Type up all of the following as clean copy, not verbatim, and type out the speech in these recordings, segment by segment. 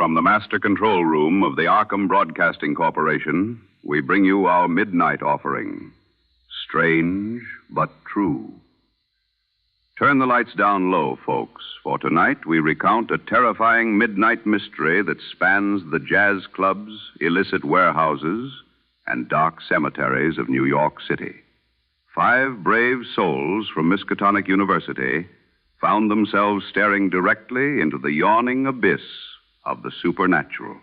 From the Master Control Room of the Arkham Broadcasting Corporation, we bring you our midnight offering. Strange but true. Turn the lights down low, folks, for tonight we recount a terrifying midnight mystery that spans the jazz clubs, illicit warehouses, and dark cemeteries of New York City. 5 brave souls from Miskatonic University found themselves staring directly into the yawning abyss of the supernatural.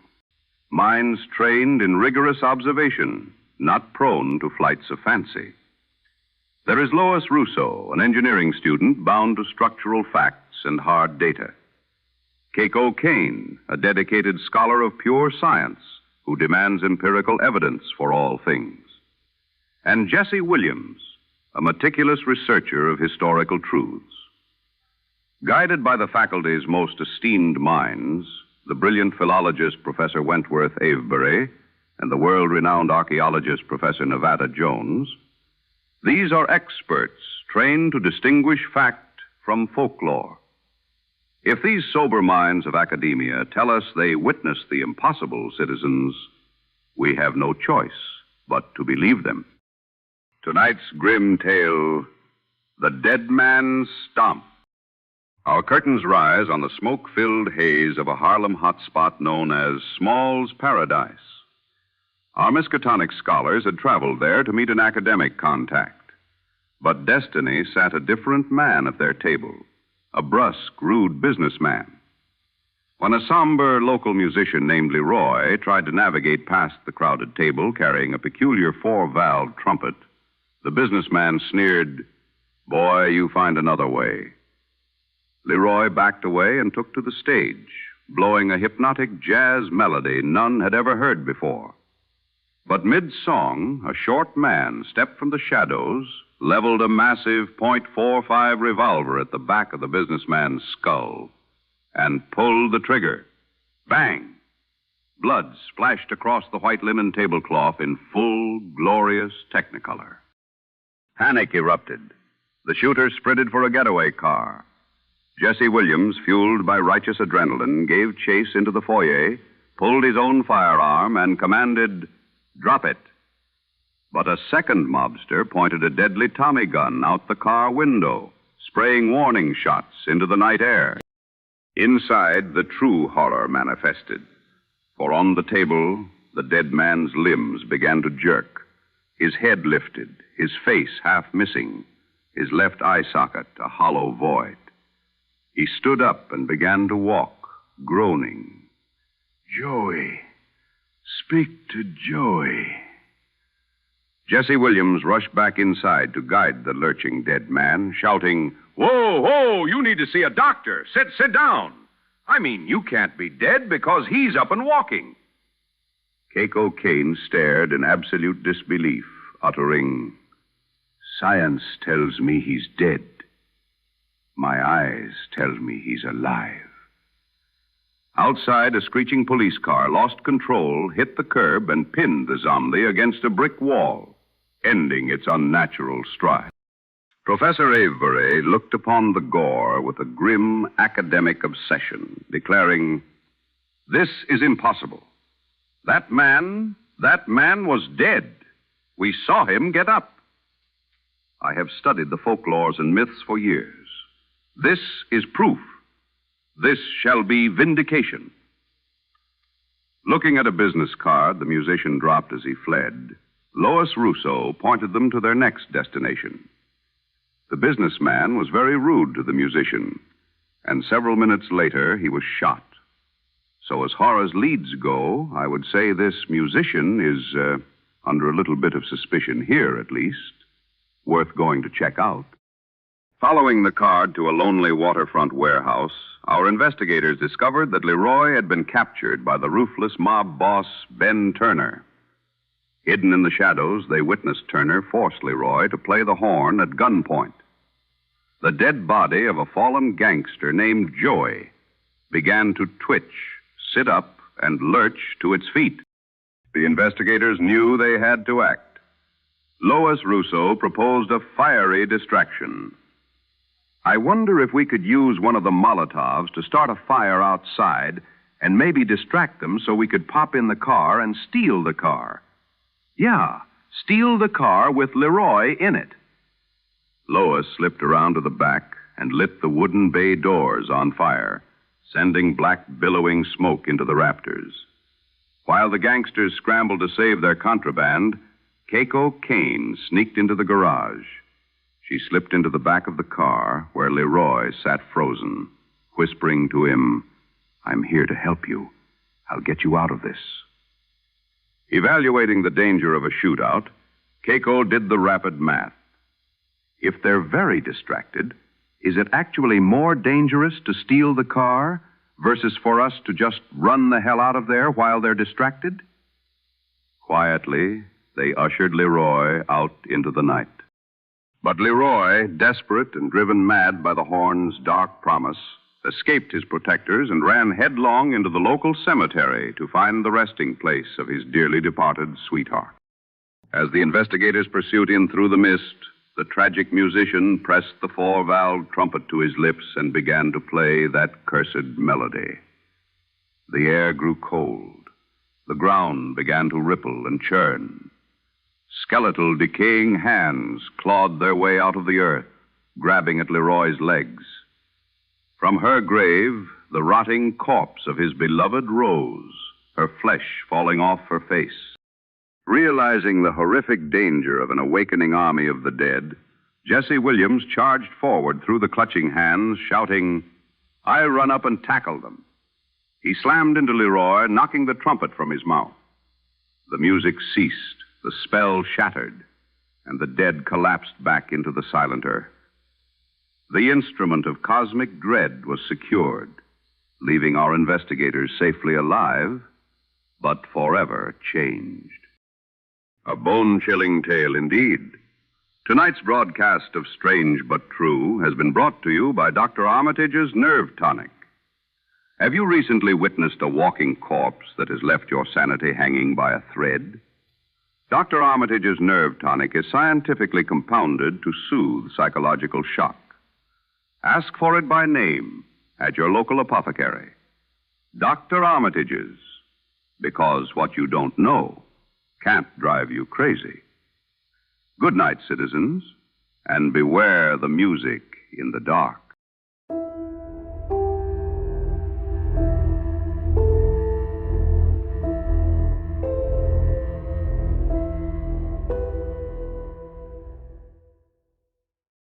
Minds trained in rigorous observation, not prone to flights of fancy. There is Lois Russo, an engineering student bound to structural facts and hard data. Keiko Kane, a dedicated scholar of pure science who demands empirical evidence for all things. And Jesse Williams, a meticulous researcher of historical truths. Guided by the faculty's most esteemed minds, the brilliant philologist Professor Wentworth Avebury and the world-renowned archaeologist Professor Nevada Jones, these are experts trained to distinguish fact from folklore. If these sober minds of academia tell us they witnessed the impossible, citizens, we have no choice but to believe them. Tonight's grim tale, The Deadmans Stomp. Our curtains rise on the smoke-filled haze of a Harlem hotspot known as Small's Paradise. Our Miskatonic scholars had traveled there to meet an academic contact. But destiny sat a different man at their table, a brusque, rude businessman. When a somber local musician named Leroy tried to navigate past the crowded table carrying a peculiar 4-valve trumpet, the businessman sneered, "Boy, you find another way." Leroy backed away and took to the stage, blowing a hypnotic jazz melody none had ever heard before. But mid-song, a short man stepped from the shadows, leveled a massive .45 revolver at the back of the businessman's skull, and pulled the trigger. Bang! Blood splashed across the white linen tablecloth in full, glorious technicolor. Panic erupted. The shooter sprinted for a getaway car. Jesse Williams, fueled by righteous adrenaline, gave chase into the foyer, pulled his own firearm, and commanded, "Drop it." But a second mobster pointed a deadly Tommy gun out the car window, spraying warning shots into the night air. Inside, the true horror manifested. For on the table, the dead man's limbs began to jerk. His head lifted, his face half missing, his left eye socket a hollow void. He stood up and began to walk, groaning. "Joey. Speak to Joey." Jesse Williams rushed back inside to guide the lurching dead man, shouting, "Whoa, whoa, you need to see a doctor. Sit down. I mean, you can't be dead because he's up and walking." Keiko Kane stared in absolute disbelief, uttering, "Science tells me he's dead. My eyes tell me he's alive." Outside, a screeching police car lost control, hit the curb, and pinned the zombie against a brick wall, ending its unnatural stride. Professor Avebury looked upon the gore with a grim academic obsession, declaring, "This is impossible. That man was dead. We saw him get up. I have studied the folklores and myths for years. This is proof. This shall be vindication." Looking at a business card the musician dropped as he fled, Lois Russo pointed them to their next destination. The businessman was very rude to the musician, and several minutes later he was shot. So as far as leads go, I would say this musician is under a little bit of suspicion here, at least. Worth going to check out. Following the card to a lonely waterfront warehouse, our investigators discovered that Leroy had been captured by the ruthless mob boss, Ben Turner. Hidden in the shadows, they witnessed Turner force Leroy to play the horn at gunpoint. The dead body of a fallen gangster named Joey began to twitch, sit up, and lurch to its feet. The investigators knew they had to act. Lois Russo proposed a fiery distraction. "I wonder if we could use one of the Molotovs to start a fire outside and maybe distract them so we could pop in the car and steal the car. Yeah, steal the car with Leroy in it. Lois slipped around to the back and lit the wooden bay doors on fire, sending black billowing smoke into the rafters. While the gangsters scrambled to save their contraband, Keiko Kane sneaked into the garage. She slipped into the back of the car where Leroy sat frozen, whispering to him, "I'm here to help you. I'll get you out of this." Evaluating the danger of a shootout, Keiko did the rapid math. If they're very distracted, is it actually more dangerous to steal the car versus for us to just run the hell out of there while they're distracted? Quietly, they ushered Leroy out into the night. But Leroy, desperate and driven mad by the horn's dark promise, escaped his protectors and ran headlong into the local cemetery to find the resting place of his dearly departed sweetheart. As the investigators pursued him through the mist, the tragic musician pressed the four-valved trumpet to his lips and began to play that cursed melody. The air grew cold. The ground began to ripple and churn. Skeletal, decaying hands clawed their way out of the earth, grabbing at Leroy's legs. From her grave, the rotting corpse of his beloved rose, her flesh falling off her face. Realizing the horrific danger of an awakening army of the dead, Jesse Williams charged forward through the clutching hands, shouting, "I run up and tackle them." He slammed into Leroy, knocking the trumpet from his mouth. The music ceased, the spell shattered, and the dead collapsed back into the silent earth. The instrument of cosmic dread was secured, leaving our investigators safely alive, but forever changed. A bone-chilling tale indeed. Tonight's broadcast of Strange But True has been brought to you by Dr. Armitage's Nerve Tonic. Have you recently witnessed a walking corpse that has left your sanity hanging by a thread? Dr. Armitage's Nerve Tonic is scientifically compounded to soothe psychological shock. Ask for it by name at your local apothecary. Dr. Armitage's, because what you don't know can't drive you crazy. Good night, citizens, and beware the music in the dark.